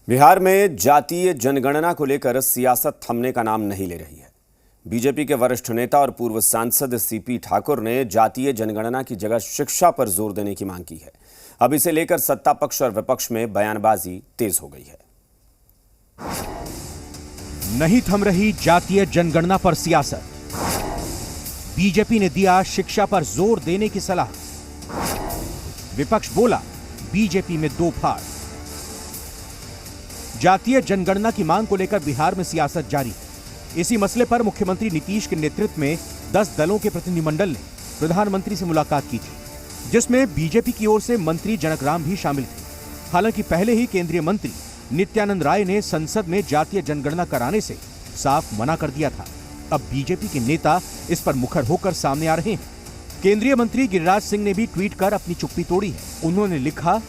बिहार में जातीय जनगणना को लेकर सियासत थमने का नाम नहीं ले रही है। बीजेपी के वरिष्ठ नेता और पूर्व सांसद सीपी ठाकुर ने जातीय जनगणना की जगह शिक्षा पर जोर देने की मांग की है। अब इसे लेकर सत्ता पक्ष और विपक्ष में बयानबाजी तेज हो गई है। नहीं थम रही जातीय जनगणना पर सियासत। बीजेपी ने दिया शिक्षा पर जोर देने की सलाह। विपक्ष बोला बीजेपी में दो फाड़। जातीय जनगणना की मांग को लेकर बिहार में सियासत जारी है। इसी मसले पर मुख्यमंत्री नीतीश के नेतृत्व में 10 दलों के प्रतिनिधिमंडल ने प्रधानमंत्री से मुलाकात की थी, जिसमें बीजेपी की ओर से मंत्री जनकराम भी शामिल थे। हालांकि पहले ही केंद्रीय मंत्री नित्यानंद राय ने संसद में जातीय जनगणना कराने से साफ मना कर दिया था। अब बीजेपी के नेता इस पर मुखर होकर सामने आ रहे हैं। केंद्रीय मंत्री गिरिराज सिंह ने भी ट्वीट कर अपनी चुप्पी तोड़ी है। उन्होंने लिखा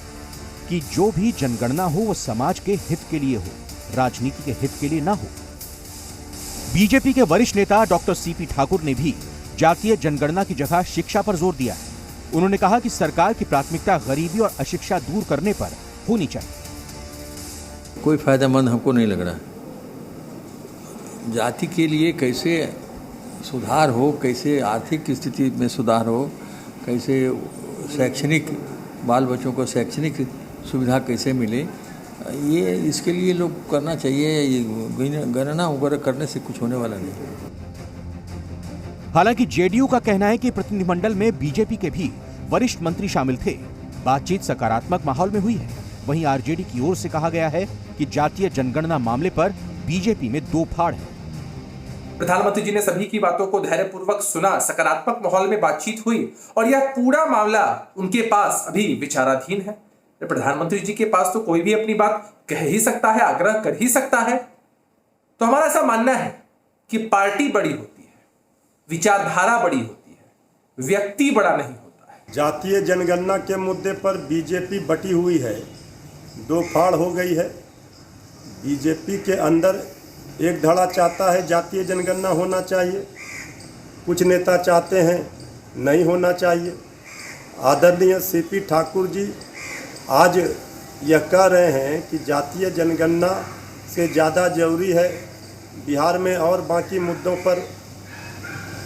कि जो भी जनगणना हो वो समाज के हित के लिए हो, राजनीति के हित के लिए ना हो। बीजेपी के वरिष्ठ नेता डॉक्टर सीपी ठाकुर ने भी जातीय जनगणना की जगह शिक्षा पर जोर दिया है। उन्होंने कहा कि सरकार की प्राथमिकता गरीबी और अशिक्षा दूर करने पर होनी चाहिए। कोई फायदेमंद हमको नहीं लग रहा। जाति के लिए कैसे सुधार हो, कैसे आर्थिक स्थिति में सुधार हो, कैसे शैक्षणिक बाल बच्चों को शैक्षणिक सुविधा कैसे मिले, ये इसके लिए लोग करना चाहिए। ये गणना वगैरह करने से कुछ होने वाला नहीं। हालांकि जेडीयू का कहना है कि प्रतिनिधिमंडल में बीजेपी के भी वरिष्ठ मंत्री शामिल थे। बातचीत सकारात्मक माहौल में हुई है। वहीं आरजेडी की ओर से कहा गया है कि जातीय जनगणना मामले पर बीजेपी में दो फाड़ है। प्रधानमंत्री जी ने सभी की बातों को धैर्यपूर्वक सुना, सकारात्मक माहौल में बातचीत हुई और यह पूरा मामला उनके पास अभी विचाराधीन है। प्रधानमंत्री जी के पास तो कोई भी अपनी बात कह ही सकता है, आग्रह कर ही सकता है। तो हमारा ऐसा मानना है कि पार्टी बड़ी होती है, विचारधारा बड़ी होती है, व्यक्ति बड़ा नहीं होता है। जातीय जनगणना के मुद्दे पर बीजेपी बटी हुई है, दो फाड़ हो गई है। बीजेपी के अंदर एक धड़ा चाहता है जातीय जनगणना होना चाहिए, कुछ नेता चाहते हैं नहीं होना चाहिए। आदरणीय सीपी ठाकुर जी आज यह कह रहे हैं कि जातीय जनगणना से ज़्यादा जरूरी है बिहार में और बाकी मुद्दों पर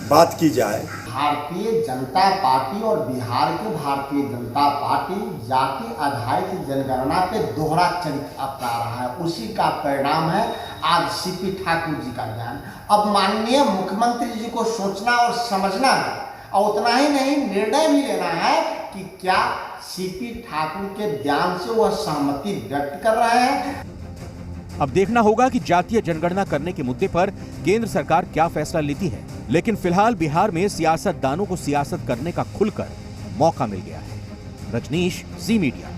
बात की जाए। भारतीय जनता पार्टी और बिहार की भारतीय जनता पार्टी जाति आधारित जनगणना पे दोहरा चरित्र अपना रहा है। उसी का परिणाम है आज सीपी ठाकुर जी का बयान। अब माननीय मुख्यमंत्री जी को सोचना और समझना है, और उतना ही नहीं निर्णय भी लेना है कि क्या सीपी ठाकुर के बयान से वह सहमति व्यक्त कर रहे हैं। अब देखना होगा कि जातीय जनगणना करने के मुद्दे पर केंद्र सरकार क्या फैसला लेती है। लेकिन फिलहाल बिहार में सियासतदानों को सियासत करने का खुलकर मौका मिल गया है। रजनीश, जी मीडिया।